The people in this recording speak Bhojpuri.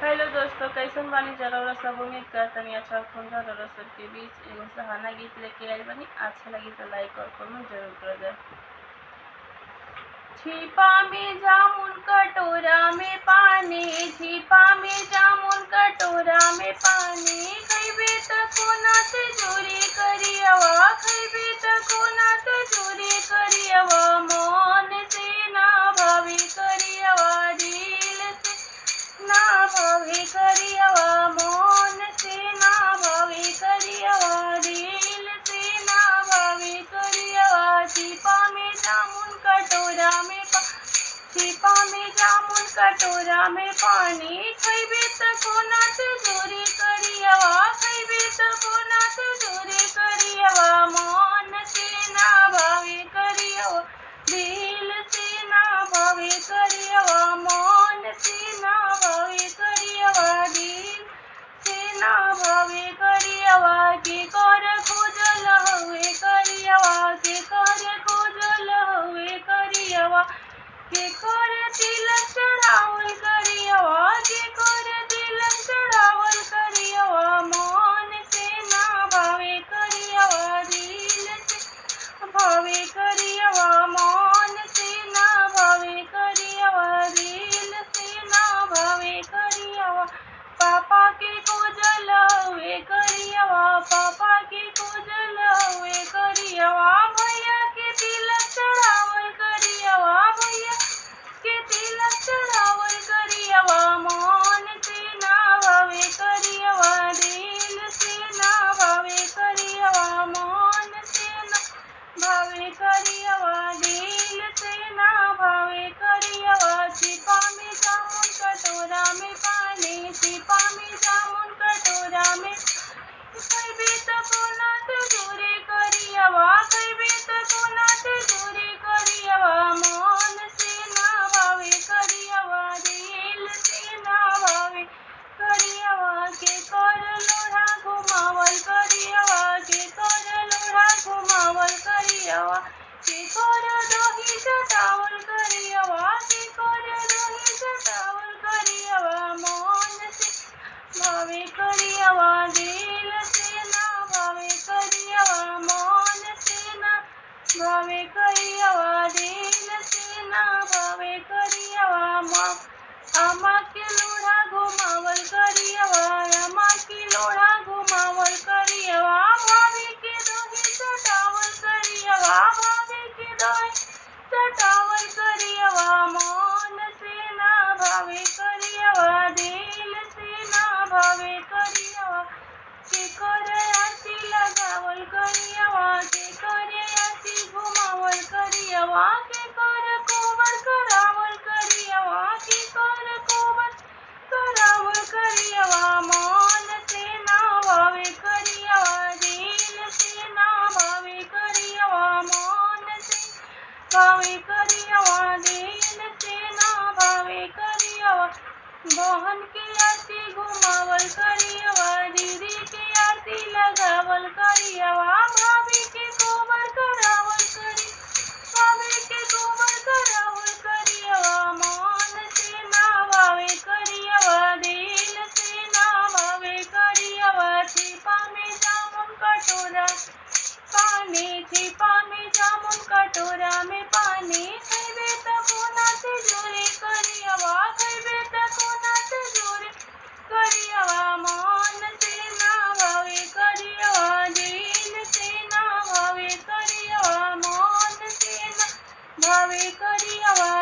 हेलो दोस्तों, कैसन बानी? जरा सब उम्मीद करतनी अच्छा खून और सबके बीच एगो सहाना गीत लेके आइल बनी। अच्छा लगी तो लाइक और कमेंट जरूर कर दे। छिपा में जामुन कटोरा में पानी, छिपा में जामुन कटोरा में पानी, खैबे त कोना से चोरी करियवा, खैबे त कोना से चोरी करियवा, मन से ना भावी करियवा, दिल से ना भावी करियवा, मन से ना भावी करियवा, दिल से ना भावी करियवा। छिपा में जामुन कटोरा में छिपा में जामुन कटोरा में पानी, खैबे त कोना से चोरी करियवा, खैबे त कोना से चोरी करियवा, मन से ना भावी करियवा, दिल से ना भावी करियवा, मन से ना भावी करियवा, दिल से ना भावी करियवा। के कर खोजल हवे करियवा, के कर खोजल हवे करियवा, के कर तिलक चढ़ावल करियवा, के कर तिलक चढ़ावल करियवा, मन से ना भावे करियवा, दिल से भावे करियवा, मन से ना भावे करियवा, दिल से ना भावे करियवा। पापा के खोजल हवे करियवा, पापा के खोजल हवे करियवा, भैया के तिलक चढ़ावल करियवा, भैया के तिलक चढ़ावल करियवा, मन से ना भावे करियवा, दिल से ना भावे करियवा, मन से ना भावे करियवा, दिल से ना भावे करियवा। छिपा में जामुन कटोरा में पानी, छिपा में जामुन कटोरा में खैबे त कोना से चोरी करियवा, खैबे त कोना से चोरी करियवा, मन से ना भावे करियवा, दिल से ना भावे करियवा। के कर लोढ़ा घुमावल करियवा, के कर लोढ़ा घुमावल करियवा, के कर दही चटावल करियवा, के कर दही चटावल करियवा, मन से भावे करियवा, दिल से ना भावे करियवा, मन से ना भावे करियवा, दिल से ना भावे करियवा। अम्मा के लोढ़ा घुमावल करियवा, अम्मा के लोढ़ा घुमावल करियवा, भाभी के दही चटावल करियवा, भाभी के दही चटावल करियवा, मन से ना भावे करियवा, दिल से ना भावे करियवा। के कर आरती लगावल करियवा, के कर आरती घुमावल करियवा, के कर कोबर करावल करियवा, के कर कोबर करावल करियवा, मन से ना भावे करियवा, दिल से ना भावे करियवा, मन से भावे करियवा, दिल से ना भावे करियवा। बहन के आरती घुमावल करियवा, दीदी के आरती लगावल करियवा, भाभी के कोबर करावल करी, भाभी के कोबर करावल करियवा, मन से ना भावे करियवा, दिल से ना भावे करियवा। छिपा में जामुन कटोरा पानी, छिपा में जामुन कटोरा में पानी, खैबे त कोना से चोरी करियवा, खैबे त कोना से चोरी करियवा, मन से ना भावे करियवा, दिल से ना भावे करियवा, मन से ना भावे करियवा।